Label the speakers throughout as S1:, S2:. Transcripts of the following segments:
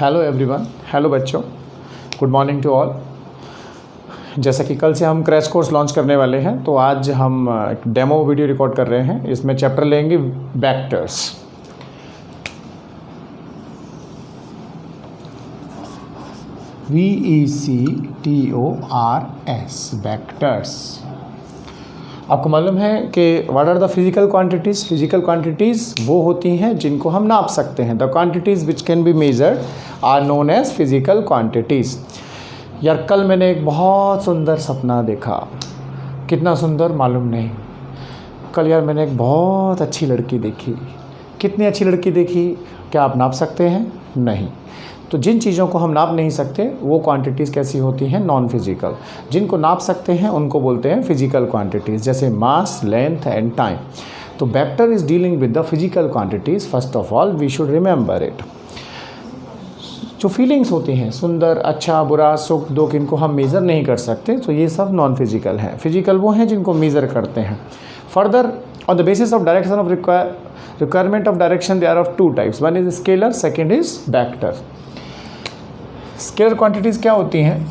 S1: Hello everyone, hello बच्चों, good morning to all. जैसा कि कल से हम क्रैश कोर्स लॉन्च करने वाले हैं, तो आज हम एक डेमो वीडियो रिकॉर्ड कर रहे हैं। इसमें चैप्टर लेंगे वेक्टर्स। VECTORS, vectors. आपको मालूम है कि what are the physical quantities. Physical quantities वो होती हैं जिनको हम नाप सकते हैं। The quantities which can be measured are known as physical quantities. यार कल मैंने एक बहुत सुंदर सपना देखा। कितना सुंदर मालूम नहीं। कल यार मैंने एक बहुत अच्छी लड़की देखी। कितनी अच्छी लड़की देखी, क्या आप नाप सकते हैं? नहीं। तो जिन चीज़ों को हम नाप नहीं सकते वो क्वांटिटीज़ कैसी होती हैं? Non physical. जिनको नाप सकते हैं उनको बोलते हैं फिजिकल क्वांटिटीज़, जैसे मास, लेंथ एंड टाइम। तो vector is dealing with the physical quantities. First of all we should remember it. जो फीलिंग्स होती हैं, सुंदर, अच्छा, बुरा, सुख, दुख, इनको हम मेज़र नहीं कर सकते, तो ये सब नॉन फिजिकल हैं। फिजिकल वो हैं जिनको मेज़र करते हैं। Further on the basis of direction of requirement of direction, they are of two types. One is scalar, second is vector. Scalar quantities क्या होती हैं?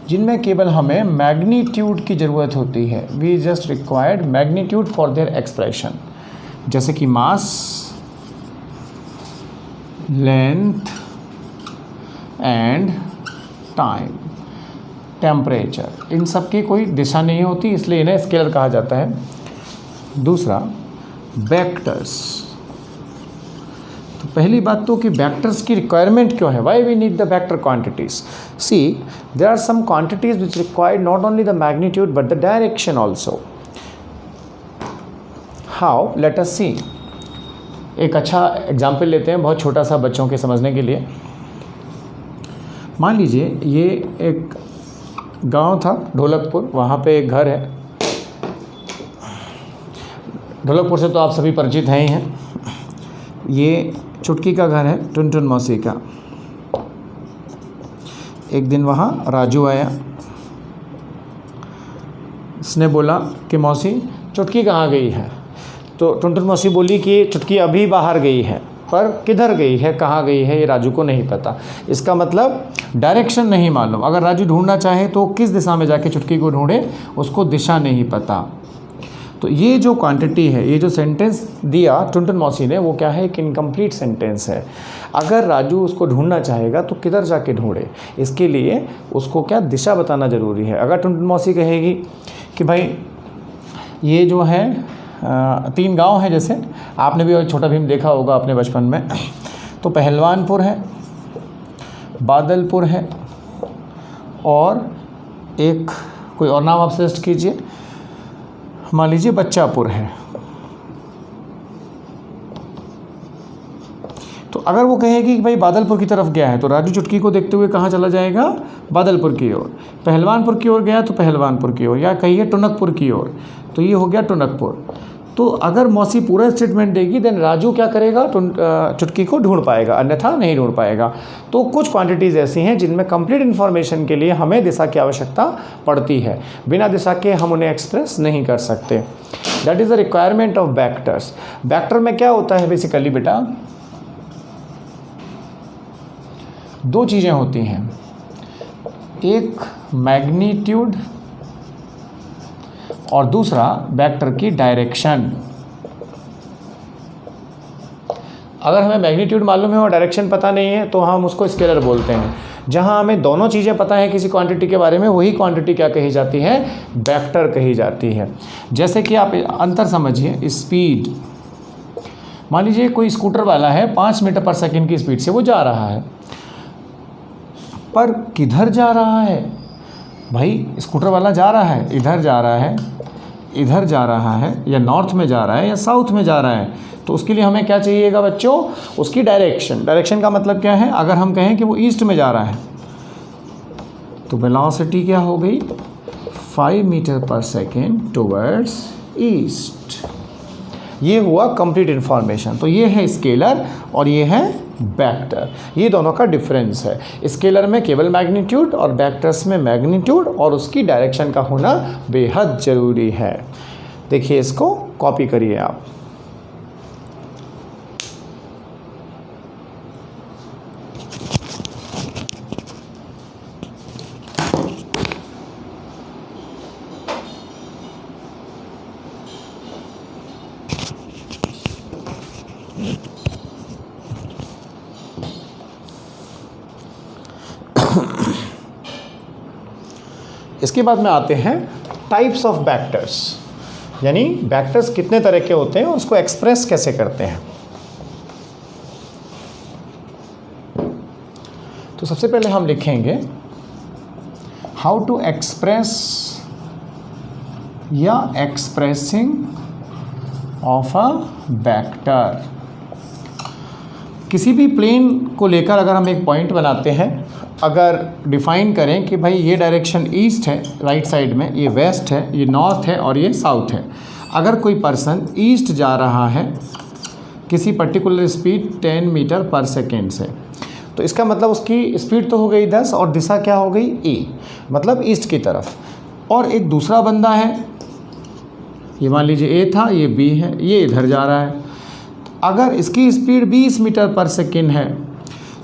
S1: जिनमें केवल हमें मैग्नीट्यूड की ज़रूरत होती है। We just required magnitude for their expression, जैसे कि mass, length and time, temperature. इन सब की कोई दिशा नहीं होती, इसलिए इन्हें स्केलर कहा जाता है। दूसरा वेक्टर्स। तो पहली बात तो कि वेक्टर्स की रिक्वायरमेंट क्यों है? Why we need the vector quantities? See, there are some quantities which require not only the magnitude but the direction also. How? Let us see. एक अच्छा एग्जाम्पल लेते हैं, बहुत छोटा सा, बच्चों के समझने के लिए। मान लीजिए ये एक गांव था, ढोलकपुर। वहाँ पे एक घर है। ढोलकपुर से तो आप सभी परिचित हैं ही हैं। ये चुटकी का घर है, टुनटुन मौसी का। एक दिन वहाँ राजू आया। उसने बोला कि मौसी, चुटकी कहाँ गई है? तो टुनटुन मौसी बोली कि चुटकी अभी बाहर गई है, पर किधर गई है, कहाँ गई है, ये राजू को नहीं पता। इसका मतलब डायरेक्शन नहीं मालूम। अगर राजू ढूंढना चाहे तो किस दिशा में जाके चुटकी को ढूंढे, उसको दिशा नहीं पता। तो ये जो क्वांटिटी है, ये जो सेंटेंस दिया टुनटुन मौसी ने, वो क्या है? एक इनकम्प्लीट सेंटेंस है। अगर राजू उसको ढूंढना चाहेगा तो किधर जाके ढूंढे? इसके लिए उसको क्या दिशा बताना ज़रूरी है। अगर टुनटुन मौसी कहेगी कि भाई ये जो है 3 गांव हैं, जैसे आपने भी छोटा भीम देखा होगा अपने बचपन में, तो पहलवानपुर है, बादलपुर है, और एक कोई और नाम आप सजेस्ट कीजिए। मान लीजिए बच्चापुर है। तो अगर वो कहेगी कि भाई बादलपुर की तरफ गया है, तो राजू चुटकी को देखते हुए कहाँ चला जाएगा? बादलपुर की ओर। पहलवानपुर की ओर गया तो पहलवानपुर की ओर, या कहिए टुनकपुर की ओर, तो ये हो गया टुनकपुर। तो अगर मौसी पूरा स्टेटमेंट देगी, देन राजू क्या करेगा? चुटकी को ढूंढ पाएगा, अन्यथा नहीं ढूंढ पाएगा। तो कुछ क्वांटिटीज़ ऐसी हैं जिनमें कंप्लीट इन्फॉर्मेशन के लिए हमें दिशा की आवश्यकता पड़ती है। बिना दिशा के हम उन्हें एक्सप्रेस नहीं कर सकते। That is the requirement of vectors. Vector में क्या होता है बेसिकली बेटा? 2 चीज़ें होती हैं, एक मैग्नीट्यूड और दूसरा वेक्टर की डायरेक्शन। अगर हमें मैग्नीट्यूड मालूम है और डायरेक्शन पता नहीं है तो हम उसको स्केलर बोलते हैं। जहां हमें दोनों चीज़ें पता है किसी क्वांटिटी के बारे में, वही क्वांटिटी क्या कही जाती है? वेक्टर कही जाती है। जैसे कि आप अंतर समझिए, स्पीड। मान लीजिए कोई स्कूटर वाला है, 5 मीटर पर सेकेंड की स्पीड से वो जा रहा है, पर किधर जा रहा है? भाई स्कूटर वाला जा रहा है, इधर जा रहा है, इधर जा रहा है, या नॉर्थ में जा रहा है या साउथ में जा रहा है। तो उसके लिए हमें क्या चाहिएगा बच्चों? उसकी डायरेक्शन। डायरेक्शन का मतलब क्या है? अगर हम कहें कि वो ईस्ट में जा रहा है, तो वेलोसिटी क्या हो गई? 5 मीटर पर सेकेंड टुवर्ड्स ईस्ट। ये हुआ कंप्लीट इन्फॉर्मेशन। तो ये है स्केलर और ये है वेक्टर। ये दोनों का डिफरेंस है। स्केलर में केवल मैग्नीट्यूड और वेक्टर्स में मैग्नीट्यूड और उसकी डायरेक्शन का होना बेहद ज़रूरी है। देखिए, इसको कॉपी करिए आप। इसके बाद में आते हैं टाइप्स ऑफ वेक्टर्स, यानी वेक्टर्स कितने तरह के होते हैं, उसको एक्सप्रेस कैसे करते हैं। तो सबसे पहले हम लिखेंगे हाउ टू एक्सप्रेस या एक्सप्रेसिंग ऑफ अ वेक्टर। किसी भी प्लेन को लेकर अगर हम एक पॉइंट बनाते हैं, अगर डिफाइन करें कि भाई ये डायरेक्शन ईस्ट है राइट साइड में, ये वेस्ट है, ये नॉर्थ है और ये साउथ है। अगर कोई पर्सन ईस्ट जा रहा है किसी पर्टिकुलर स्पीड 10 मीटर पर सेकेंड से, तो इसका मतलब उसकी स्पीड तो हो गई 10 और दिशा क्या हो गई ए, मतलब ईस्ट की तरफ। और एक दूसरा बंदा है, ये मान लीजिए ए था, ये बी है, ये इधर जा रहा है। अगर इसकी स्पीड 20 मीटर पर सेकेंड है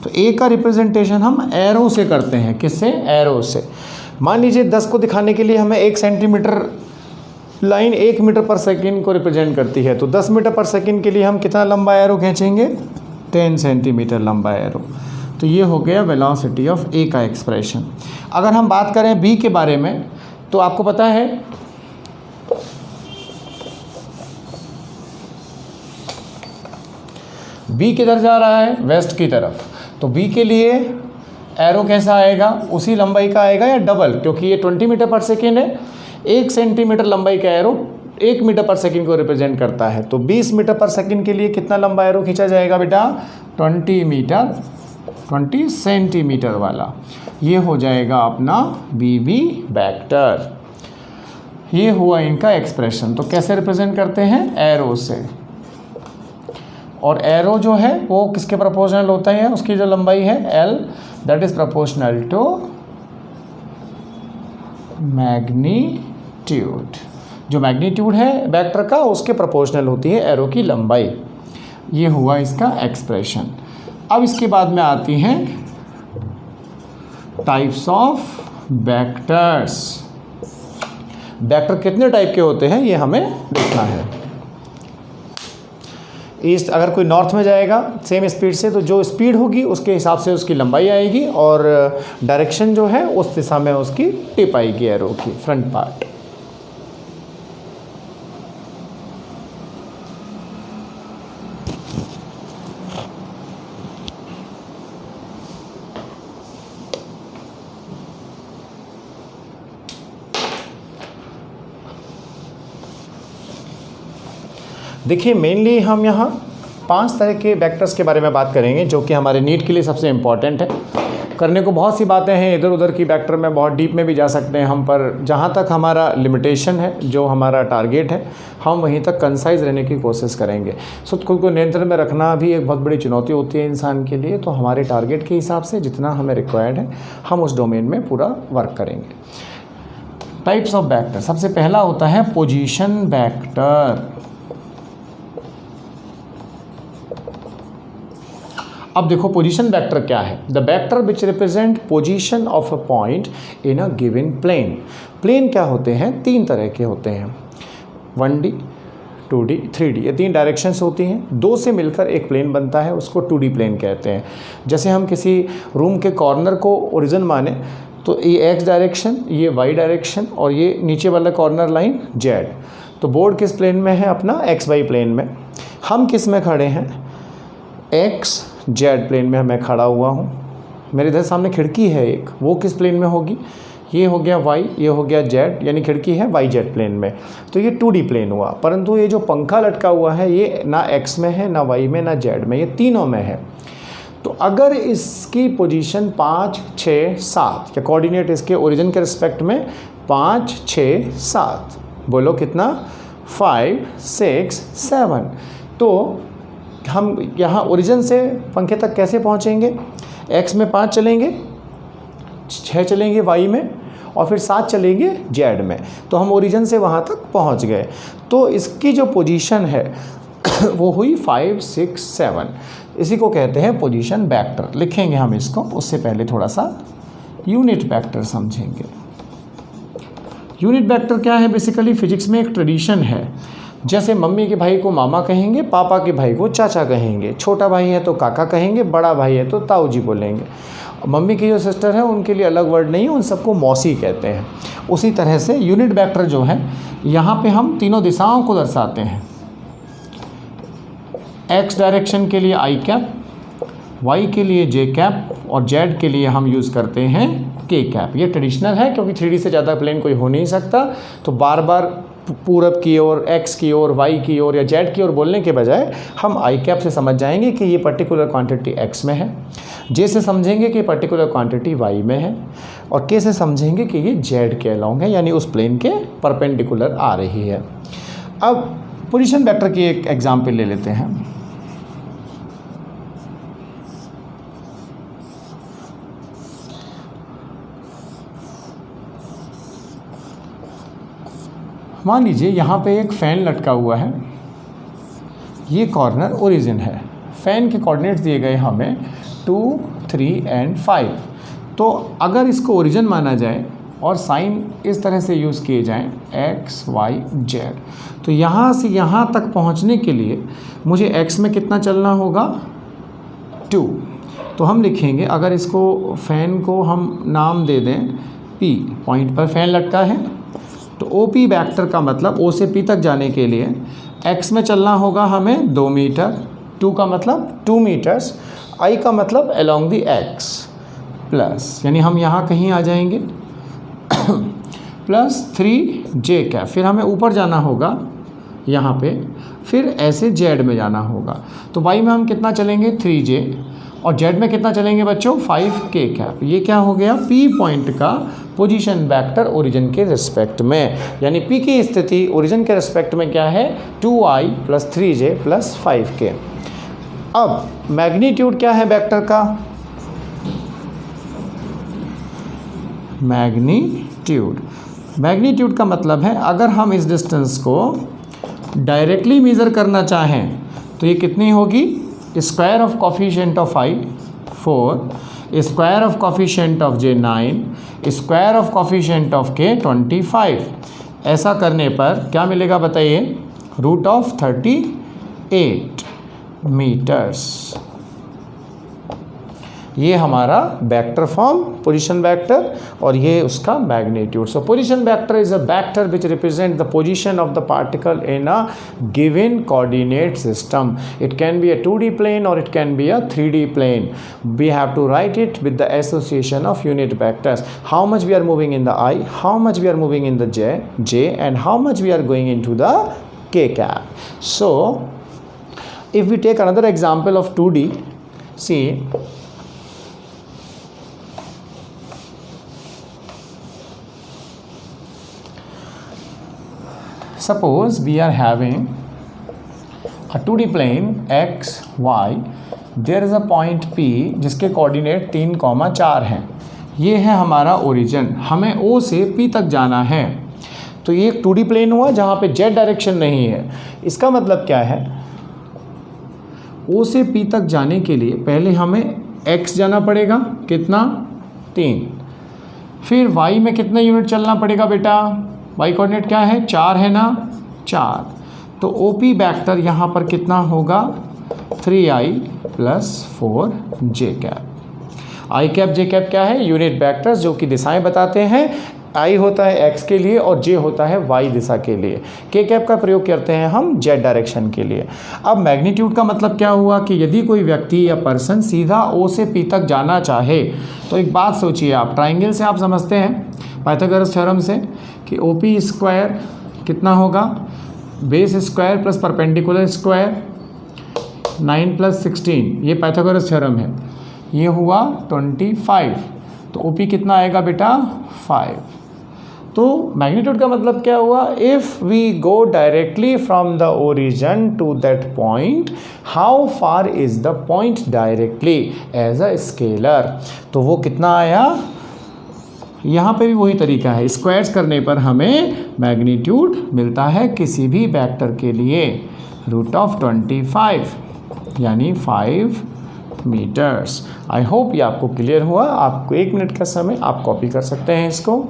S1: तो ए का रिप्रेजेंटेशन हम एरो से करते हैं। किससे? एरो से। मान लीजिए 10 को दिखाने के लिए हमें 1 सेंटीमीटर लाइन 1 मीटर पर सेकेंड को रिप्रेजेंट करती है, तो 10 मीटर पर सेकेंड के लिए हम कितना लंबा एरो खींचेंगे? 10 सेंटीमीटर लंबा एरो। तो ये हो गया वेलोसिटी ऑफ ए का एक्सप्रेशन। अगर हम बात करें बी के बारे में, तो आपको पता है बी किधर जा रहा है? वेस्ट की तरफ। तो बी के लिए एरो कैसा आएगा? उसी लंबाई का आएगा या डबल, क्योंकि ये 20 मीटर पर सेकेंड है। 1 सेंटीमीटर लंबाई का एरो 1 मीटर पर सेकेंड को रिप्रेजेंट करता है। तो 20 मीटर पर सेकेंड के लिए कितना लंबा एरो खींचा जाएगा बेटा? 20 सेंटीमीटर वाला। ये हो जाएगा अपना BB वेक्टर। ये हुआ इनका एक्सप्रेशन। तो कैसे रिप्रेजेंट करते हैं? एरो से। और एरो जो है वो किसके प्रोपोर्शनल होता है? उसकी जो लंबाई है L, that is proportional to magnitude. जो मैग्नीट्यूड है वेक्टर का, उसके प्रोपोर्शनल होती है एरो की लंबाई। ये हुआ इसका एक्सप्रेशन। अब इसके बाद में आती हैं टाइप्स ऑफ वेक्टर्स। वेक्टर कितने टाइप के होते हैं ये हमें देखना है। ईस्ट, अगर कोई नॉर्थ में जाएगा सेम स्पीड से, तो जो स्पीड होगी उसके हिसाब से उसकी लंबाई आएगी, और डायरेक्शन जो है उस दिशा में उसकी टिप आएगी एरो की, फ्रंट पार्ट। देखिए मेनली हम यहाँ 5 तरह के वेक्टर्स के बारे में बात करेंगे, जो कि हमारे नीट के लिए सबसे इम्पॉर्टेंट है। करने को बहुत सी बातें हैं, इधर उधर की वेक्टर में बहुत डीप में भी जा सकते हैं हम, पर जहाँ तक हमारा लिमिटेशन है, जो हमारा टारगेट है, हम वहीं तक कंसाइज रहने की कोशिश करेंगे। सो खुद को नियंत्रण में रखना भी एक बहुत बड़ी चुनौती होती है इंसान के लिए। तो हमारे टारगेट के हिसाब से जितना हमें रिक्वायर्ड है, हम उस डोमेन में पूरा वर्क करेंगे। टाइप्स ऑफ वेक्टर, सबसे पहला होता है पोजीशन वेक्टर। अब देखो पोजीशन वेक्टर क्या है। The vector which represent position of a point in a given plane. Plane क्या होते हैं? 3 तरह के होते हैं, 1D, 2D, 3D। ये 3 डायरेक्शंस होती हैं। 2 से मिलकर एक प्लेन बनता है, उसको 2D प्लेन कहते हैं। जैसे हम किसी रूम के कॉर्नर को ओरिजिन माने, तो ये X डायरेक्शन, ये Y डायरेक्शन, और ये नीचे वाला कॉर्नर लाइन Z। तो बोर्ड किस प्लेन में है? अपना XY प्लेन में। हम किस में खड़े हैं? XZ प्लेन में मैं खड़ा हुआ हूँ। मेरे इधर सामने खिड़की है एक, वो किस प्लेन में होगी? ये हो गया Y, ये हो गया Z, यानी खिड़की है YZ प्लेन में। तो ये 2D प्लेन हुआ। परंतु ये जो पंखा लटका हुआ है, ये ना X में है, ना Y में, ना Z में, ये तीनों में है। तो अगर इसकी पोजीशन 5, 6, 7 या कोऑर्डिनेट इसके ओरिजिन के रिस्पेक्ट में 5, 6, 7, बोलो कितना? 5, 6, 7। तो हम यहाँ ओरिजिन से पंखे तक कैसे पहुँचेंगे? X में 5 चलेंगे, 6 चलेंगे Y में, और फिर 7 चलेंगे Z में। तो हम ओरिजिन से वहाँ तक पहुँच गए। तो इसकी जो पोजीशन है वो हुई 5, 6, 7। इसी को कहते हैं पोजीशन वेक्टर। लिखेंगे हम इसको, उससे पहले थोड़ा सा यूनिट वेक्टर समझेंगे। यूनिट वेक्टर क्या है? बेसिकली फिजिक्स में एक ट्रेडिशन है। जैसे मम्मी के भाई को मामा कहेंगे, पापा के भाई को चाचा कहेंगे, छोटा भाई है तो काका कहेंगे, बड़ा भाई है तो ताऊ जी बोलेंगे। मम्मी की जो सिस्टर है उनके लिए अलग वर्ड नहीं है, उन सबको मौसी कहते हैं। उसी तरह से यूनिट वेक्टर जो है यहाँ पे हम तीनों दिशाओं को दर्शाते हैं। एक्स डायरेक्शन के लिए आई कैप, वाई के लिए जे कैप और जेड के लिए हम यूज़ करते हैं के कैप। ये ट्रेडिशनल है क्योंकि 3D से ज़्यादा प्लेन कोई हो नहीं सकता, तो बार बार पूरब की ओर, एक्स की ओर, वाई की ओर या जेड की ओर बोलने के बजाय हम आई कैप से समझ जाएंगे कि ये पर्टिकुलर क्वांटिटी एक्स में है, जे से समझेंगे कि पर्टिकुलर क्वांटिटी वाई में है, और के से समझेंगे कि ये जेड के अलॉन्ग है, यानी उस प्लेन के परपेंडिकुलर आ रही है। अब पोजीशन वेक्टर की एक एग्जाम्पल ले लेते हैं। मान लीजिए यहाँ पे एक फ़ैन लटका हुआ है, ये कॉर्नर ओरिजिन है। फ़ैन के कोऑर्डिनेट्स दिए गए हमें 2, 3 एंड 5। तो अगर इसको ओरिजिन माना जाए और साइन इस तरह से यूज़ किए जाएं एक्स, वाई, जेड, तो यहाँ से यहाँ तक पहुँचने के लिए मुझे एक्स में कितना चलना होगा 2। तो हम लिखेंगे, अगर इसको फ़ैन को हम नाम दे दें P, पॉइंट पर फ़ैन लटका है, तो OP वेक्टर का मतलब O से P तक जाने के लिए x में चलना होगा हमें 2 मीटर, 2 का मतलब 2 मीटर्स, I का मतलब अलोंग द x प्लस, यानी हम यहाँ कहीं आ जाएंगे प्लस 3j कैप। फिर हमें ऊपर जाना होगा यहाँ पे, फिर ऐसे z में जाना होगा। तो y में हम कितना चलेंगे 3j, और z में कितना चलेंगे बच्चों 5k कैप। ये क्या हो गया P पॉइंट का पोजीशन वेक्टर ओरिजिन के रिस्पेक्ट में, यानी P की स्थिति ओरिजिन के रिस्पेक्ट में क्या है 2i plus 3j plus 5k। अब मैग्नीट्यूड क्या है वेक्टर का, मैग्नीट्यूड का मतलब है अगर हम इस डिस्टेंस को डायरेक्टली मेज़र करना चाहें तो ये कितनी होगी, square of coefficient of i 4, square of coefficient of j 9, square of coefficient of k 25। ऐसा करने पर क्या मिलेगा बताइए, √38 मीटर्स। ये हमारा वेक्टर फॉर्म पोजीशन वेक्टर, और ये उसका magnitude. So position vector is a vector which represent the position of the particle in a given coordinate system. It can be a 2D plane or it can be a 3D plane. We have to write it with the association of unit vectors. How much we are moving in the I, how much we are moving in the j, and how much we are going into the k cap. So if we take another example of 2D, see, suppose we are having a 2D plane x, y, there is a point P जिसके coordinate 3,4 हैं। ये है हमारा origin, हमें O से P तक जाना है। तो ये एक 2D प्लेन हुआ जहाँ पे z डायरेक्शन नहीं है। इसका मतलब क्या है, O से P तक जाने के लिए पहले हमें x जाना पड़ेगा, कितना 3, फिर y में कितने यूनिट चलना पड़ेगा बेटा, y कोऑर्डिनेट क्या है 4 है ना, 4। तो OP वेक्टर यहाँ पर कितना होगा 3i plus 4j cap. i cap j cap क्या है, यूनिट वेक्टर्स जो कि दिशाएं बताते हैं। i होता है x के लिए और j होता है y दिशा के लिए। k कैप का प्रयोग करते हैं हम z डायरेक्शन के लिए। अब मैग्नीट्यूड का मतलब क्या हुआ कि यदि कोई व्यक्ति या पर्सन सीधा O से P तक जाना चाहे, तो एक बात सोचिए आप, ट्राइंगल से आप समझते हैं पाइथागोरस थ्योरम से कि OP स्क्वायर कितना होगा, base square plus perpendicular square 9 plus 16, ये पाइथागोरस थ्योरम है। ये हुआ 25, तो OP कितना आएगा बेटा 5। तो मैग्नीट्यूड का मतलब क्या हुआ, if we go directly from the origin to that point, how far is the point directly as a scalar. तो वो कितना आया, यहाँ पे भी वही तरीका है, स्क्वायर्स करने पर हमें मैग्नीट्यूड मिलता है किसी भी वेक्टर के लिए √25, यानी 5 मीटर्स। आई होप ये आपको क्लियर हुआ। आपको 1 मिनट का समय, आप कॉपी कर सकते हैं इसको।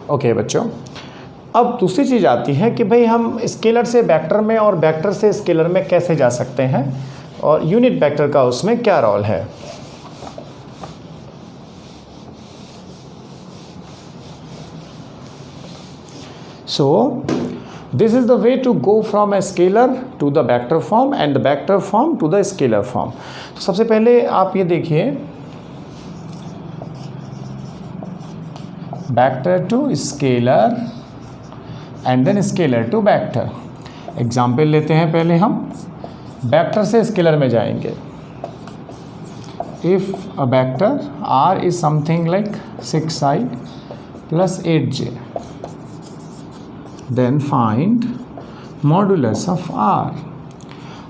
S1: ओके बच्चों, अब दूसरी चीज़ आती है कि भाई हम स्केलर से वेक्टर में और वेक्टर से स्केलर में कैसे जा सकते हैं और यूनिट वेक्टर का उसमें क्या रोल है। So this is the way to go from a scalar to the vector form and the vector form to the scalar form. सबसे पहले आप ये देखिए, vector to scalar and then scalar to vector. Example लेते हैं, पहले हम vector से स्केलर में जाएंगे। If a vector r is something like 6i plus 8j, then find modulus of r।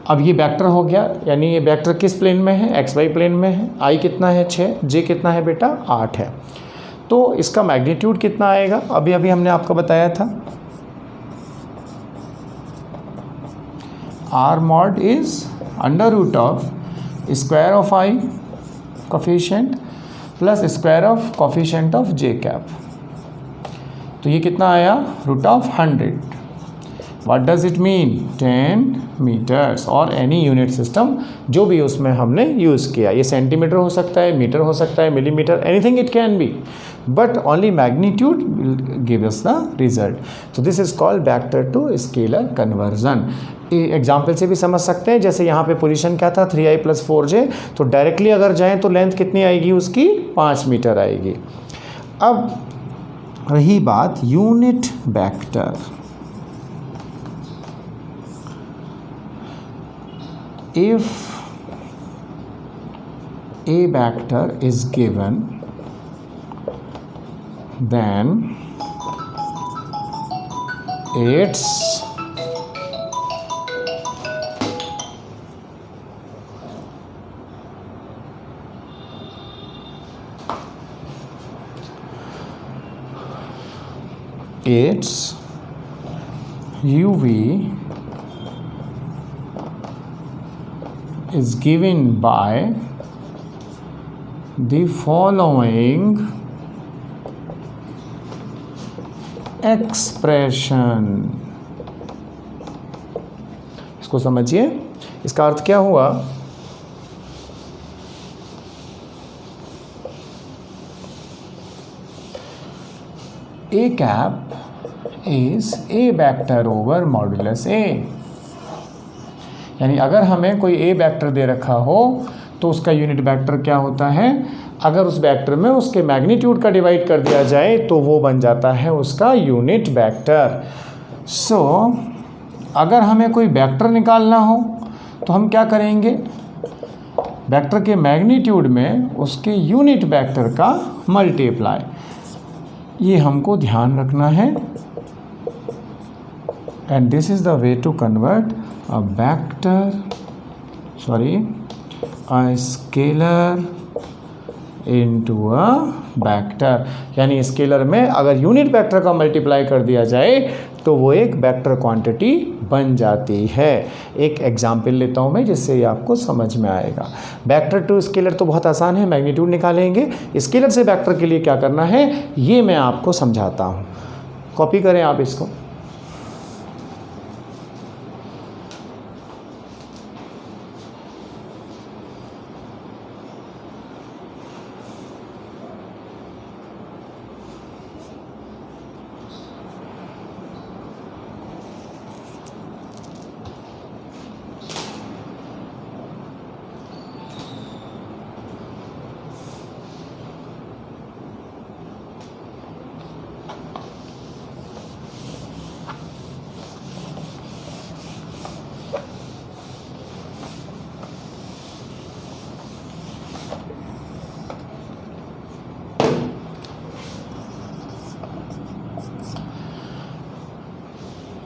S1: अब ये वेक्टर हो गया, यानी ये वेक्टर किस प्लेन में है, xy प्लेन में है। i कितना है 6, j कितना है बेटा 8 है। तो इसका मैग्नीट्यूड कितना आएगा, अभी अभी हमने आपको बताया था, r mod is under root of square of i coefficient plus square of coefficient of j cap. तो ये कितना आया, root of 100। What does it mean, 10 meters or any unit system जो भी उसमें हमने यूज़ किया। ये सेंटीमीटर हो सकता है, मीटर हो सकता है, millimetre, anything it can be, but only magnitude will give us the result. So this is called vector to scalar conversion. Example से भी समझ सकते हैं, जैसे यहाँ पे पोजीशन क्या था 3i प्लस 4j, तो डायरेक्टली अगर जाएं तो लेंथ कितनी आएगी उसकी, 5 मीटर आएगी। अब रही बात unit vector, if a vector is given, then its UV is given by the following expression. इसको समझिए, इसका अर्थ क्या हुआ, A cap is a vector over modulus A. यानी अगर हमें कोई ए वेक्टर दे रखा हो तो उसका यूनिट वेक्टर क्या होता है, अगर उस वेक्टर में उसके मैग्नीट्यूड का डिवाइड कर दिया जाए तो वो बन जाता है उसका यूनिट वेक्टर। सो अगर हमें कोई वेक्टर निकालना हो तो हम क्या करेंगे, वेक्टर के मैग्नीट्यूड में उसके यूनिट वेक्टर का मल्टीप्लाई, ये हमको ध्यान रखना है। And this is the way to convert a vector, a scalar into a vector. यानी स्केलर में अगर यूनिट वेक्टर का मल्टीप्लाई कर दिया जाए तो वो एक वेक्टर क्वांटिटी बन जाती है। एक एग्जाम्पल लेता हूँ मैं जिससे ये आपको समझ में आएगा। वेक्टर टू स्केलर तो बहुत आसान है, मैग्नीट्यूड निकालेंगे। स्केलर से वेक्टर के लिए क्या करना है ये मैं आपको समझाता हूँ, कॉपी करें आप इसको।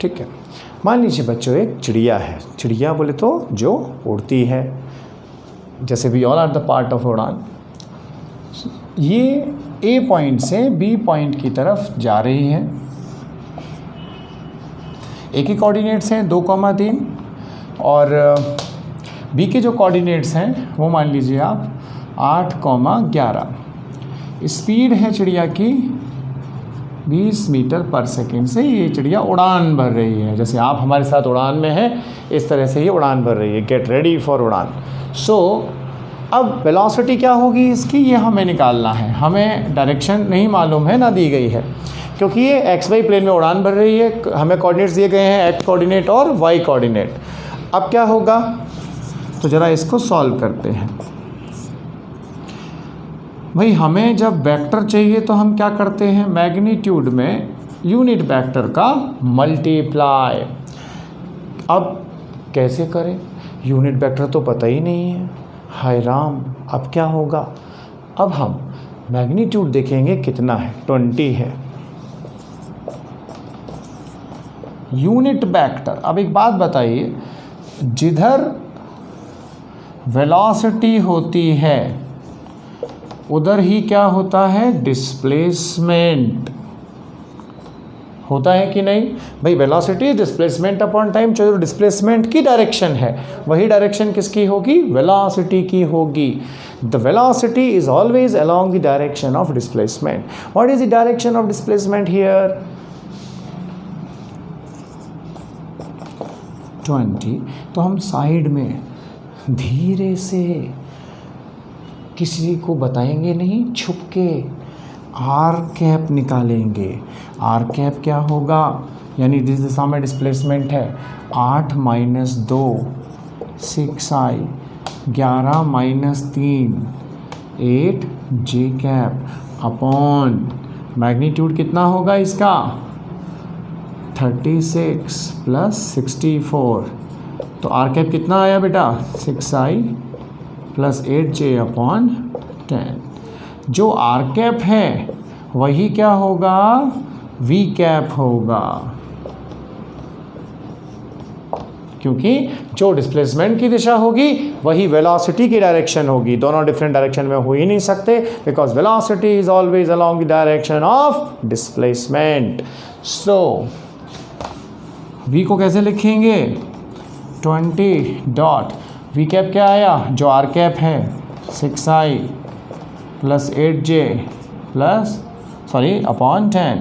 S1: ठीक है, मान लीजिए बच्चों एक चिड़िया है। चिड़िया बोले तो जो उड़ती है, जैसे we all are the part of उड़ान। ये ए पॉइंट से बी पॉइंट की तरफ जा रही है। ए के कोऑर्डिनेट्स हैं 2,3 और बी के जो कोऑर्डिनेट्स हैं वो मान लीजिए आप 8,11। स्पीड है चिड़िया की 20 मीटर पर सेकेंड से ये चिड़िया उड़ान भर रही है। जैसे आप हमारे साथ उड़ान में हैं, इस तरह से ये उड़ान भर रही है। गेट रेडी फॉर उड़ान। सो अब वेलोसिटी क्या होगी इसकी, ये हमें निकालना है। हमें डायरेक्शन नहीं मालूम है, ना दी गई है, क्योंकि ये एक्स वाई प्लेन में उड़ान भर रही है। हमें कोऑर्डिनेट्स दिए गए हैं, एक्स कोऑर्डिनेट और वाई कोऑर्डिनेट। अब क्या होगा, तो ज़रा इसको सॉल्व करते हैं। भाई हमें जब वेक्टर चाहिए तो हम क्या करते हैं, मैग्नीट्यूड में यूनिट वेक्टर का मल्टीप्लाई। अब कैसे करें, यूनिट वेक्टर तो पता ही नहीं है। हाय राम, अब क्या होगा। अब हम मैग्नीट्यूड देखेंगे कितना है, 20 है। यूनिट वेक्टर, अब एक बात बताइए, जिधर वेलोसिटी होती है उधर ही क्या होता है, डिस्प्लेसमेंट होता है कि नहीं। भाई वेलोसिटी डिस्प्लेसमेंट अपॉन टाइम, जो डिस्प्लेसमेंट की डायरेक्शन है वही डायरेक्शन किसकी होगी, वेलोसिटी की होगी। The velocity is always along the direction of displacement. What is the direction of displacement here, 20। तो हम साइड में धीरे से, किसी को बताएंगे नहीं, छुप के आर कैप निकालेंगे। आर कैप क्या होगा, यानी जिस दिशा में डिस्प्लेसमेंट है, 8 - 2 6i, 11 - 3 8 जे कैप अपॉन मैग्नीट्यूड कितना होगा इसका, 36 + 64। तो आर कैप कितना आया बेटा, 6i + 8j अपॉन 10। जो आर कैप है वही क्या होगा, वी कैप होगा, क्योंकि जो डिस्प्लेसमेंट की दिशा होगी वही वेलोसिटी की डायरेक्शन होगी। दोनों डिफरेंट डायरेक्शन में हो ही नहीं सकते, because velocity is always along the direction of displacement. So we को कैसे लिखेंगे, 20 डॉट वी कैप क्या आया, जो आर कैप है 6i + 8j अपॉन 10।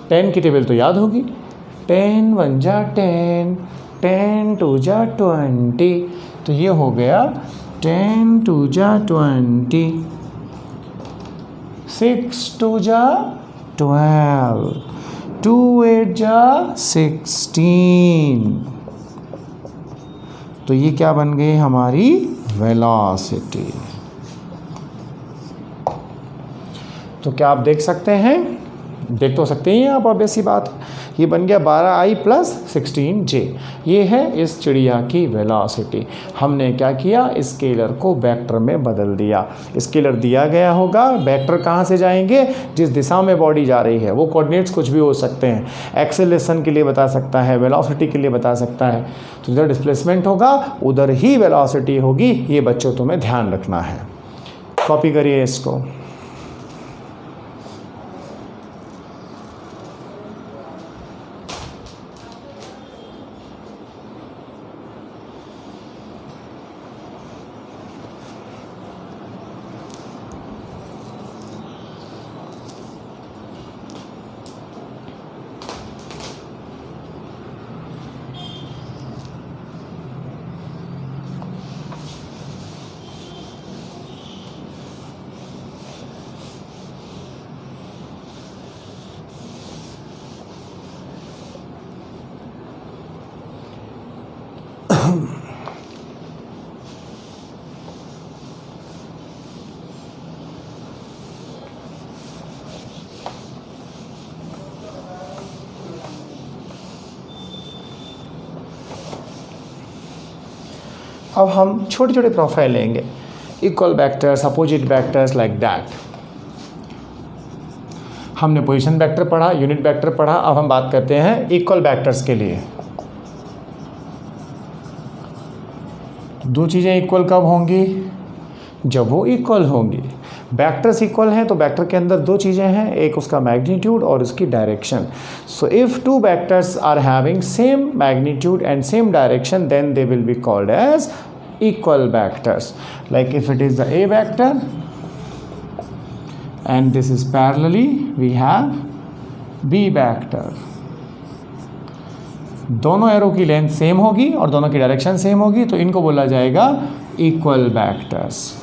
S1: 10 की टेबल तो याद होगी, 10 × 1 = 10, 10 × 2 = 20। तो ये हो गया 10 × 2 = 20, 6 × 2 = 12, 2 × 8 = 16। तो ये क्या बन गई हमारी वेलोसिटी। तो क्या आप देख सकते हैं, देख तो सकते ही हैं आप, ऑब्वियस सी बात है। ये बन गया 12i + 16j। ये है इस चिड़िया की वेलोसिटी। हमने क्या किया, स्केलर को वेक्टर में बदल दिया। स्केलर दिया गया होगा, वेक्टर कहाँ से जाएंगे, जिस दिशा में बॉडी जा रही है। वो कोऑर्डिनेट्स कुछ भी हो सकते हैं, एक्सेलरेशन के लिए बता सकता है, वेलोसिटी के लिए बता सकता है। तो जिधर डिस्प्लेसमेंट होगा उधर ही वेलोसिटी होगी। ये बच्चों तुम्हें ध्यान रखना है। कॉपी करिए इसको। अब हम छोटे छोटे प्रोफाइल लेंगे, equal vectors, opposite vectors, like that. हमने पोजीशन वेक्टर पढ़ा, यूनिट वेक्टर पढ़ा। अब हम बात करते हैं इक्वल वेक्टर्स के लिए। दो चीज़ें इक्वल कब होंगी, जब वो इक्वल होंगी। वेक्टर्स इक्वल हैं तो वेक्टर के अंदर दो चीज़ें हैं, एक उसका मैग्नीट्यूड और उसकी direction. So if two vectors are having same magnitude and same direction, then they will be called as equal vectors. Like if it is the A vector and this is parallelly we have B vector, दोनों arrow की length same होगी और दोनों की direction same होगी, तो इनको बोला जाएगा equal vectors.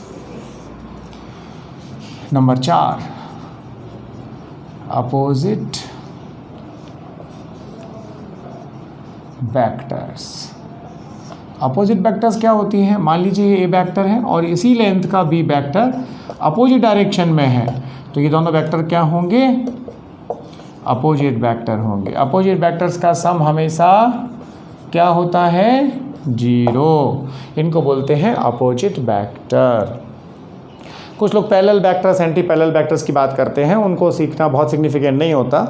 S1: Number 4, opposite vectors. Opposite vectors क्या होती हैं? मान लीजिए ये ए वेक्टर है और इसी लेंथ का बी वेक्टर अपोजिट डायरेक्शन में है, तो ये दोनों वेक्टर क्या होंगे? अपोजिट वेक्टर होंगे। अपोजिट वेक्टर्स का सम हमेशा क्या होता है? 0। इनको बोलते हैं अपोजिट वेक्टर। कुछ लोग parallel vectors, anti parallel vectors की बात करते हैं, उनको सीखना बहुत सिग्निफिकेंट नहीं होता,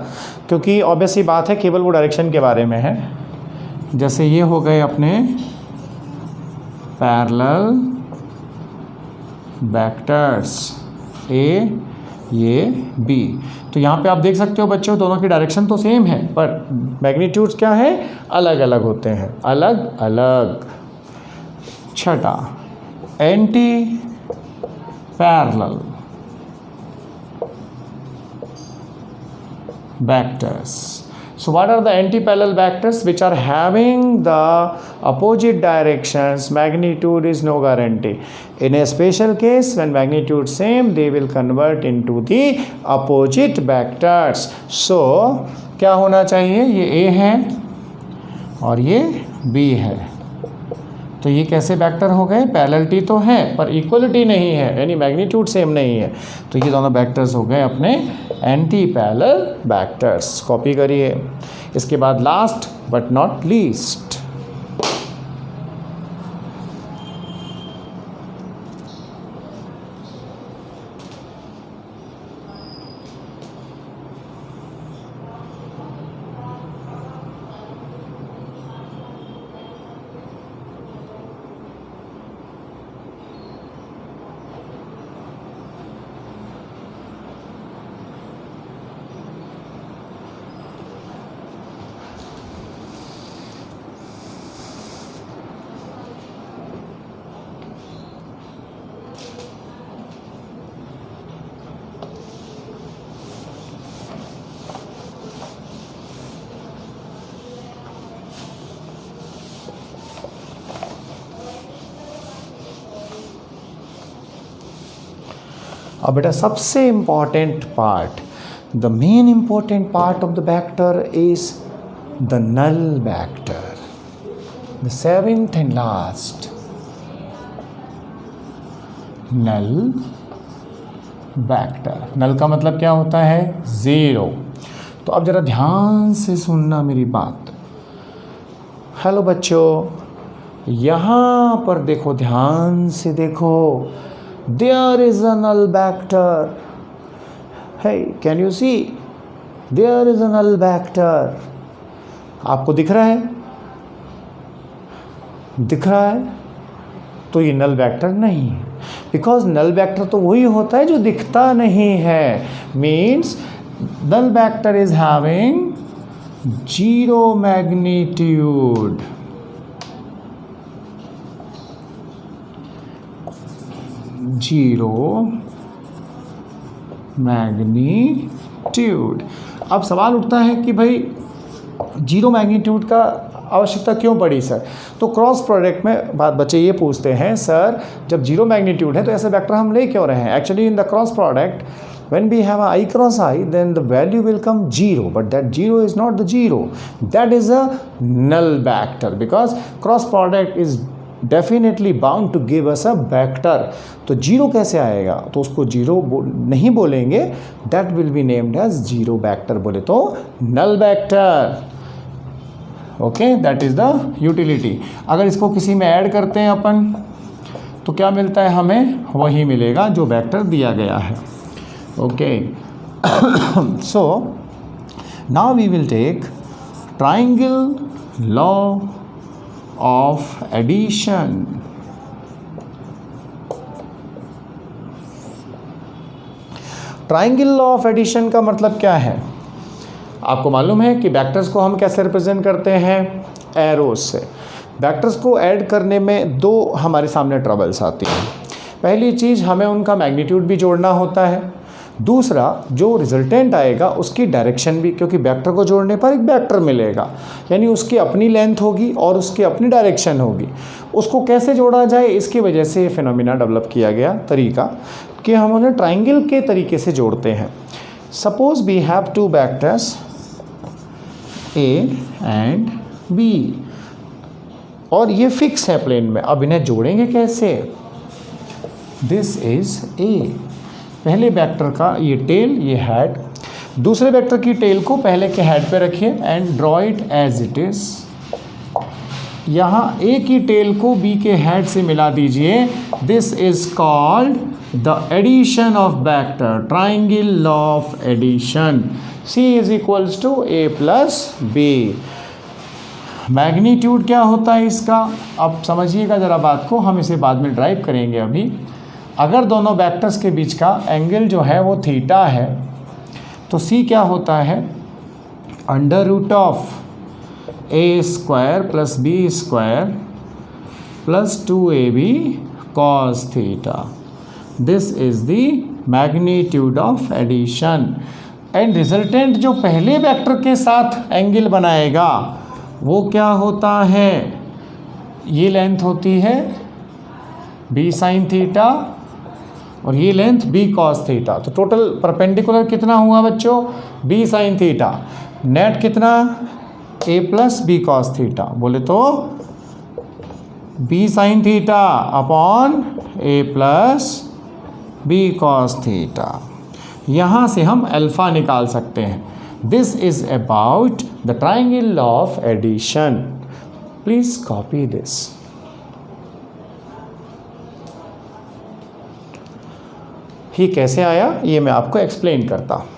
S1: क्योंकि ऑब्वियस ही बात है केवल वो डायरेक्शन के बारे में है। जैसे ये हो गए अपने पैरेलल वेक्टर्स ए, ये बी। तो यहाँ पे आप देख सकते हो बच्चों, दोनों की डायरेक्शन तो सेम है पर मैग्नीट्यूड्स क्या है? अलग अलग होते हैं, अलग अलग। छठा, anti parallel vectors. So what are the anti-parallel vectors? Which are having the opposite directions, magnitude is no guarantee. In a special case, when magnitude same, they will convert into the opposite vectors. So क्या होना चाहिए? ये A है और ये B है, तो ये कैसे वेक्टर हो गए? पैरेललिटी तो है पर इक्वलिटी नहीं है, यानी मैग्नीट्यूड सेम नहीं है, तो ये दोनों वेक्टर्स हो गए अपने एंटी पैरेलल वेक्टर्स। कॉपी करिए। इसके बाद लास्ट बट नॉट लीस्ट, अब बेटा सबसे important part, the main important part of the vector is the null vector, the seventh and last null vector. Null का मतलब क्या होता है? 0। तो अब जरा ध्यान से सुनना मेरी बात। हेलो बच्चों, यहाँ पर देखो, ध्यान से देखो, there is a null vector. Hey, can you see? There is a null vector. आपको दिख रहा है? दिख रहा है? तो ये नल वेक्टर नहीं है, बिकॉज नल वेक्टर तो वही होता है जो दिखता नहीं है। Means null vector is having 0 magnitude. Magnitude. अब सवाल उठता है कि भाई 0 मैग्नीट्यूड का आवश्यकता क्यों पड़ी सर? तो क्रॉस प्रोडक्ट में बात बच्चे ये पूछते हैं, सर जब 0 मैग्नीट्यूड है तो ऐसे वेक्टर हम ले क्यों रहे हैं? Actually in the cross product when we have I cross I, then the value will come 0, but that 0 is not the 0, that is a null vector, because cross product is definitely bound to give us a vector. तो 0 कैसे आएगा? तो उसको 0 नहीं बोलेंगे, that will be named as 0 vector, बोले तो null vector। Okay, that is the utility. अगर इसको किसी में ऐड करते हैं अपन तो क्या मिलता है हमें? वही मिलेगा जो वेक्टर दिया गया है। Okay, so now we will take triangle law of addition. Triangle law of addition का मतलब क्या है? आपको मालूम है कि वेक्टर्स को हम कैसे रिप्रेजेंट करते हैं? एरोज से। वेक्टर्स को ऐड करने में 2 हमारे सामने ट्रबल्स आती हैं। पहली चीज़, हमें उनका मैग्नीट्यूड भी जोड़ना होता है। दूसरा जो रिजल्टेंट आएगा उसकी डायरेक्शन भी, क्योंकि वेक्टर को जोड़ने पर एक वेक्टर मिलेगा, यानी उसकी अपनी लेंथ होगी और उसकी अपनी डायरेक्शन होगी। उसको कैसे जोड़ा जाए, इसकी वजह से ये फिनोमिना डेवलप किया गया तरीका कि हम उन्हें ट्राइंगल के तरीके से जोड़ते हैं। Suppose we have two vectors A and B और ये फिक्स है प्लेन में। अब इन्हें जोड़ेंगे कैसे? दिस इज ए, पहले वेक्टर का ये टेल, ये हेड, दूसरे वेक्टर की टेल को पहले के हेड पे रखिए and draw it as it is. यहाँ ए की टेल को बी के हेड से मिला दीजिए। This is called the addition of vector, triangle law of addition. C is equals to A plus B. Magnitude क्या होता है इसका, अब समझिएगा ज़रा बात को, हम इसे बाद में ड्राइव करेंगे। अभी अगर दोनों वेक्टर्स के बीच का एंगल जो है वो थीटा है तो सी क्या होता है, under root of A square plus B square plus 2ab cos theta. This is the magnitude of addition. And resultant जो पहले वेक्टर के साथ एंगल बनाएगा वो क्या होता है, ये लेंथ होती है b sin थीटा और ये लेंथ b cos थीटा। तो टोटल परपेंडिकुलर कितना हुआ बच्चों, b sin थीटा। नेट कितना, a plus b cos theta. बोले तो b sin theta upon a plus b cos theta. यहाँ से हम अल्फ़ा निकाल सकते हैं। This is about the triangle law of addition. Please copy this. ये कैसे आया ये मैं आपको एक्सप्लेन करता हूँ।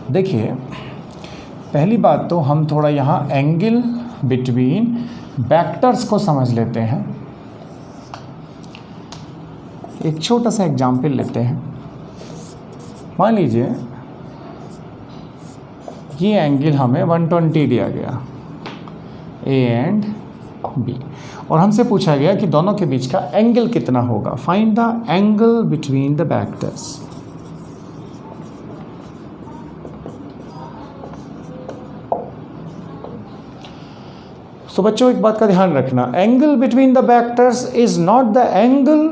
S1: देखिए, पहली बात तो हम थोड़ा यहाँ एंगल बिटवीन वेक्टर्स को समझ लेते हैं। एक छोटा सा एग्जाम्पल लेते हैं। मान लीजिए ये एंगल हमें 120 दिया गया, ए एंड बी, और हमसे पूछा गया कि दोनों के बीच का एंगल कितना होगा। Find the angle between the vectors. तो बच्चों एक बात का ध्यान रखना, angle between the vectors is not the angle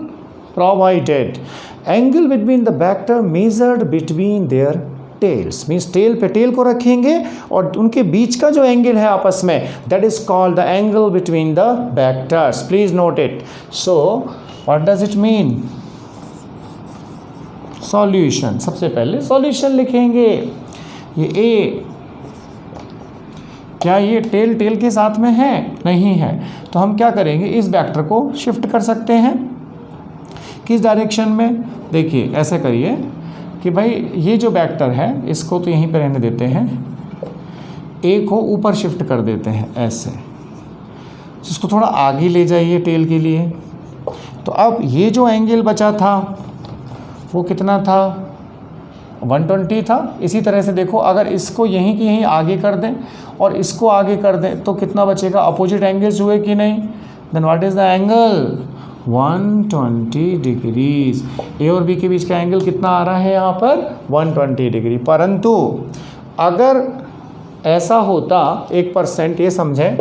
S1: provided. Angle between the vector measured between their tails, means tail पे टेल को रखेंगे और उनके बीच का जो एंगल है आपस में, that is called the angle between the vectors. Please note it. So what does it mean? Solution. सबसे पहले सॉल्यूशन लिखेंगे। ये ए, क्या ये टेल टेल के साथ में है? नहीं है। तो हम क्या करेंगे, इस वेक्टर को शिफ्ट कर सकते हैं। किस डायरेक्शन में? देखिए ऐसे करिए कि भाई ये जो वेक्टर है इसको तो यहीं पर रहने देते हैं, ए को ऊपर शिफ्ट कर देते हैं ऐसे, इसको थोड़ा आगे ले जाइए टेल के लिए। तो अब ये जो एंगल बचा था वो कितना था, 120 था। इसी तरह से देखो, अगर इसको यहीं की यहीं आगे कर दें और इसको आगे कर दें तो कितना बचेगा, अपोजिट एंगल्स हुए कि नहीं। Then what is the angle, 120 degrees. A और बी के बीच का एंगल कितना आ रहा है यहाँ पर, 120 डिग्री। परंतु अगर ऐसा होता 1%, ये समझें,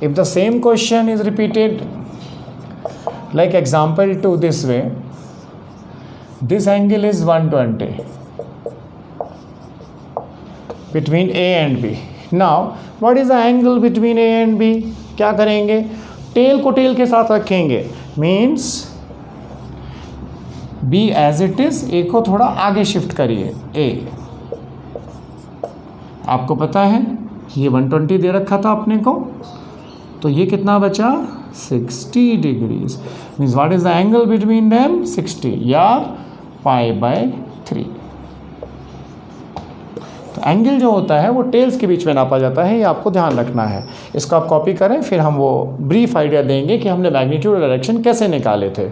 S1: if the same question is repeated like example to this way, this angle is 120 between A and B. Now what is the angle between A and B? क्या करेंगे, टेल को टेल के साथ रखेंगे, means B as it is, A को थोड़ा आगे shift करिए। A आपको पता है ये 120 दे रखा था अपने को, तो ये कितना बचा, 60 degrees. Means what is the angle between them, 60 या π/3। तो एंगल जो होता है वो टेल्स के बीच में नापा जाता है, ये आपको ध्यान रखना है। इसको आप कॉपी करें, फिर हम वो ब्रीफ आइडिया देंगे कि हमने मैग्नीट्यूड और डायरेक्शन कैसे निकाले थे।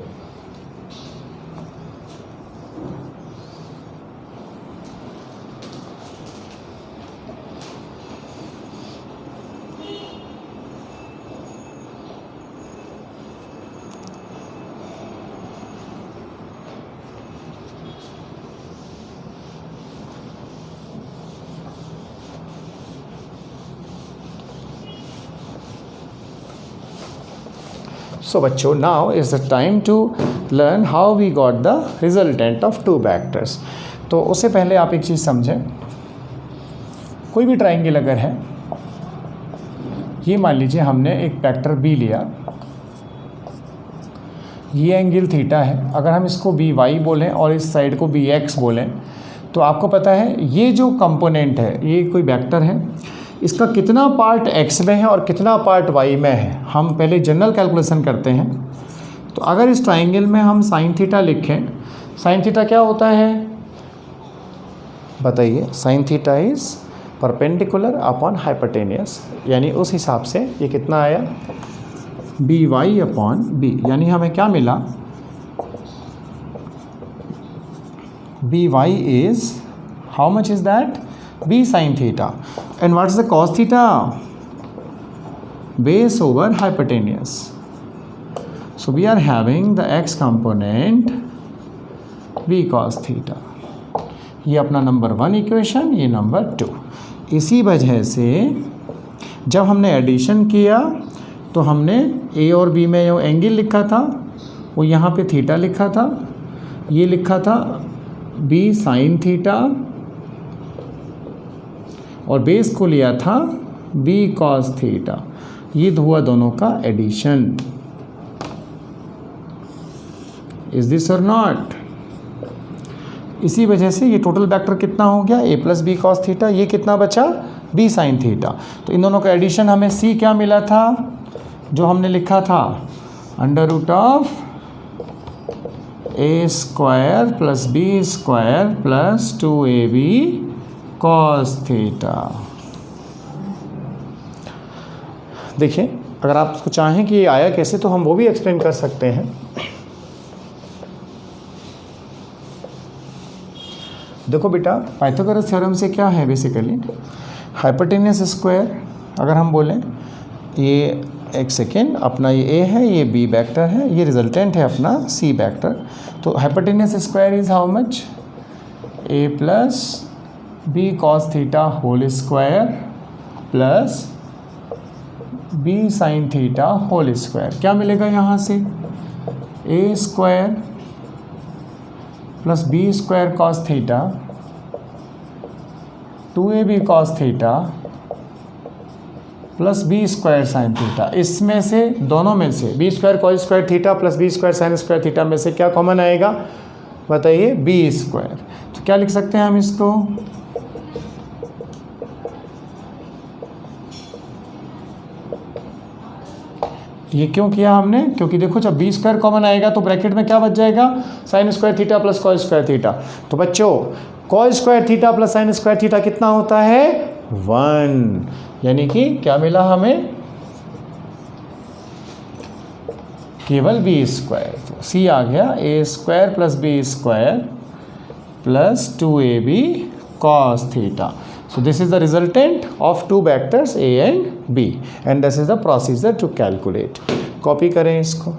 S1: So बच्चों, now is the time to learn how we got the resultant of two vectors। तो उससे पहले आप एक चीज़ समझें, कोई भी ट्राइंगल अगर है, ये मान लीजिए हमने एक वेक्टर बी लिया, ये एंगल थीटा है, अगर हम इसको बी वाई बोलें और इस साइड को बी एक्स बोलें, तो आपको पता है ये जो कंपोनेंट है, ये कोई वेक्टर है, इसका कितना पार्ट x में है और कितना पार्ट y में है। हम पहले जनरल कैलकुलेशन करते हैं। तो अगर इस ट्राइंगल में हम साइन थीटा लिखें, साइन थीटा क्या होता है बताइए? Sine theta is perpendicular upon hypotenuse, यानी उस हिसाब से ये कितना आया, बी वाई अपॉन बी, यानी हमें क्या मिला, B Y is how much is that, b sin theta, and what is the cos theta, base over hypotenuse। So we are having the x component b cos theta, ये अपना number 1 equation, ये number 2। इसी वजह से जब हमने addition किया तो हमने a और b में जो एंगल लिखा था वो यहाँ पे थीटा लिखा था, ये लिखा था b sin थीटा, और बेस को लिया था b cos थीटा। ये हुआ दोनों का एडिशन। इज दिस और नॉट? इसी वजह से ये टोटल वेक्टर कितना हो गया, a plus B cos theta, ये कितना बचा, b साइन थीटा। तो इन दोनों का एडिशन हमें c क्या मिला था, जो हमने लिखा था under root of a square plus b square plus 2ab cos theta. देखिए, अगर आप उसको चाहें कि ये आया कैसे, तो हम वो भी एक्सप्लेन कर सकते हैं। देखो बेटा, पाइथागोरस थ्योरम से क्या है बेसिकली, हाइपोटेनियस स्क्वायर अगर हम बोलें, ये एक सेकेंड, अपना ये a है, ये b वेक्टर है, ये रिजल्टेंट है अपना c वेक्टर। तो hypotenuse square is how much, a plus b cos theta whole square plus b sin theta whole square. क्या मिलेगा यहाँ से, a square plus b square cos theta 2ab cos theta plus b square sin theta. इसमें से, दोनों में से, b square cos square theta plus b square sin square theta में से क्या कॉमन आएगा बताइए, b स्क्वायर। तो क्या लिख सकते हैं हम इसको, ये क्यों किया हमने, क्योंकि देखो जब बी स्क्वायर कॉमन आएगा तो ब्रैकेट में क्या बच जाएगा, sine square theta plus cos square theta. तो बच्चों, cos square theta plus sine square theta कितना होता है, 1, यानी कि क्या मिला हमें, केवल बी स्क्वायर। तो सी आ गया, A square plus B square plus 2ab cos theta. So this is the resultant of two vectors a and b, and this is the procedure to calculate। Copy करें इसको।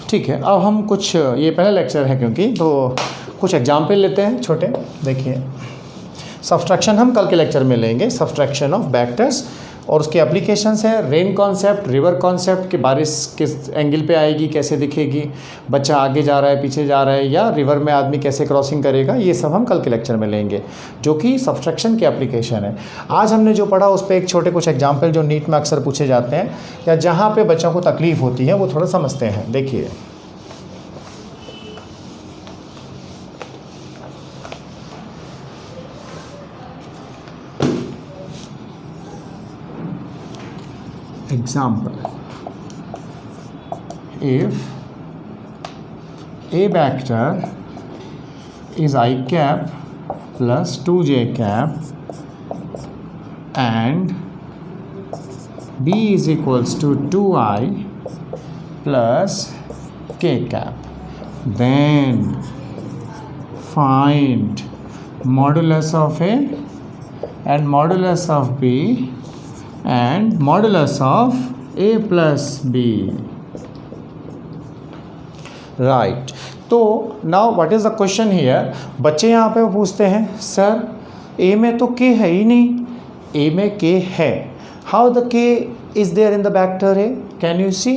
S1: ठीक है, अब हम कुछ, ये पहला लेक्चर है क्योंकि, तो कुछ एग्जाम्पल लेते हैं छोटे। देखिए, सब्सट्रैक्शन हम कल के लेक्चर में लेंगे, सब्सट्रैक्शन ऑफ वेक्टर्स और उसके एप्लीकेशंस है रेन कॉन्सेप्ट, रिवर कॉन्सेप्ट कि बारिश किस एंगल पे आएगी, कैसे दिखेगी, बच्चा आगे जा रहा है पीछे जा रहा है, या रिवर में आदमी कैसे क्रॉसिंग करेगा, ये सब हम कल के लेक्चर में लेंगे जो कि सब्सट्रैक्शन की एप्लीकेशन है। आज हमने जो पढ़ा उस पर एक छोटे कुछ एग्जाम्पल जो नीट में अक्सर पूछे जाते हैं या जहाँ पे बच्चों को तकलीफ होती है वो थोड़ा समझते हैं। देखिए example, if a vector is I cap plus 2j cap and b is equals to 2i plus k cap, then find modulus of a and modulus of b and modulus of a plus b. Right. तो now what is the question here? बच्चे यहाँ पे पूछते हैं sir a में तो k है ही नहीं, a में k है, how the k is there in the vector a? Can you see?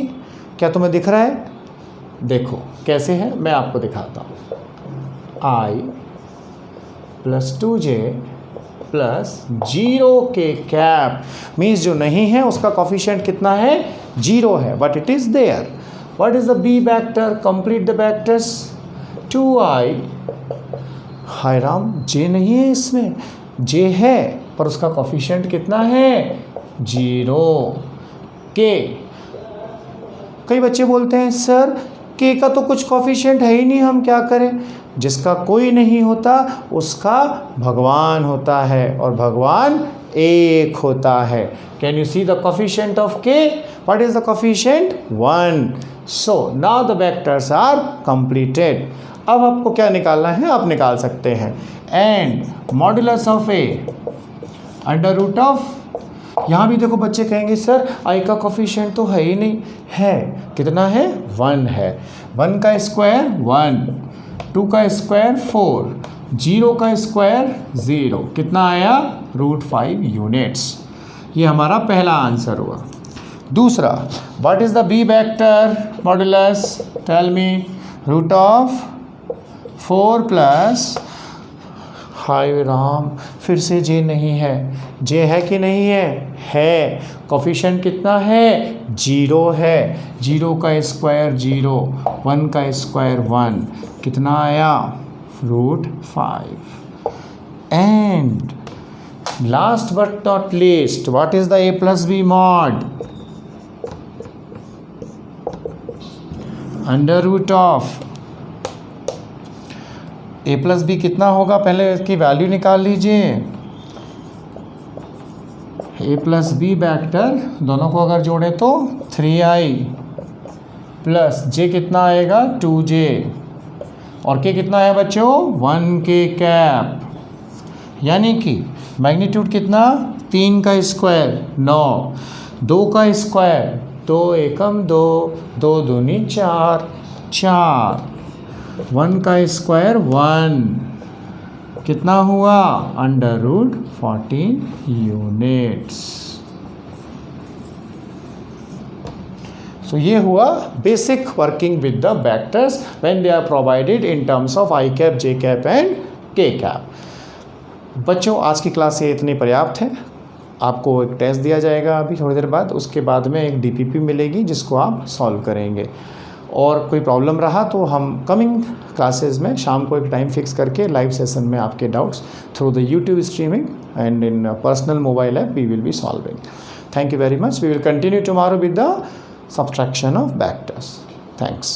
S1: क्या तुम्हें दिख रहा है? देखो कैसे है, मैं आपको दिखाता हूँ। i plus 2j plus 0k cap means जो नहीं है उसका कोफिशिएंट कितना है, 0 है, but it is there. What is the B vector? Complete the vectors. 2i, हाय राम j नहीं है इसमें, j है पर उसका कोफिशिएंट कितना है, 0k। कई बच्चे बोलते हैं सर k का तो कुछ कोफिशिएंट है ही नहीं, हम क्या करें? जिसका कोई नहीं होता उसका भगवान होता है और भगवान एक होता है। Can you see the coefficient of k? What is the coefficient? 1। So now the vectors are completed. अब आपको क्या निकालना है, आप निकाल सकते हैं and modulus of a under root of, यहाँ भी देखो बच्चे कहेंगे सर i का कोफिशिएंट तो है ही नहीं, है कितना है, 1 है। 1 का स्क्वायर 1, 2 का स्क्वायर 4, 0 का स्क्वायर 0, कितना आया, √5 यूनिट्स। ये हमारा पहला आंसर हुआ। दूसरा, what is the B vector modulus? Tell me. Root of 4 plus, हाय राम फिर से जे नहीं है, जे है कि नहीं है, है। कोफिशिएंट कितना है, 0 है। 0 का स्क्वायर 0, 1 का स्क्वायर 1, कितना आया, √5। And last but not least, what is the a plus B mod? Under root of a plus B कितना होगा, पहले इसकी वैल्यू निकाल लीजिए। a प्लस बी वेक्टर दोनों को अगर जोड़े तो 3i प्लस j कितना आएगा, 2j, और k कितना है बच्चों, 1k कैप, यानी कि मैग्नीट्यूड कितना, 3 का स्क्वायर 9, 2 का स्क्वायर 2 एकम 2, 2 दूनी 4, 4, 1 का स्क्वायर 1, कितना हुआ, अंडर रूट 14 यूनिट्स। सो ये हुआ basic working with the vectors when they are provided in terms of I cap, J cap and K cap. बच्चों आज की क्लास से इतनी पर्याप्त है। आपको एक टेस्ट दिया जाएगा अभी थोड़ी देर बाद, उसके बाद में एक डीपीपी मिलेगी जिसको आप सॉल्व करेंगे। और कोई प्रॉब्लम रहा तो हम कमिंग क्लासेस में शाम को एक टाइम फिक्स करके लाइव सेशन में आपके doubts through the YouTube streaming and in personal mobile app we will be solving. Thank you very much. We will continue tomorrow with the subtraction of vectors. Thanks.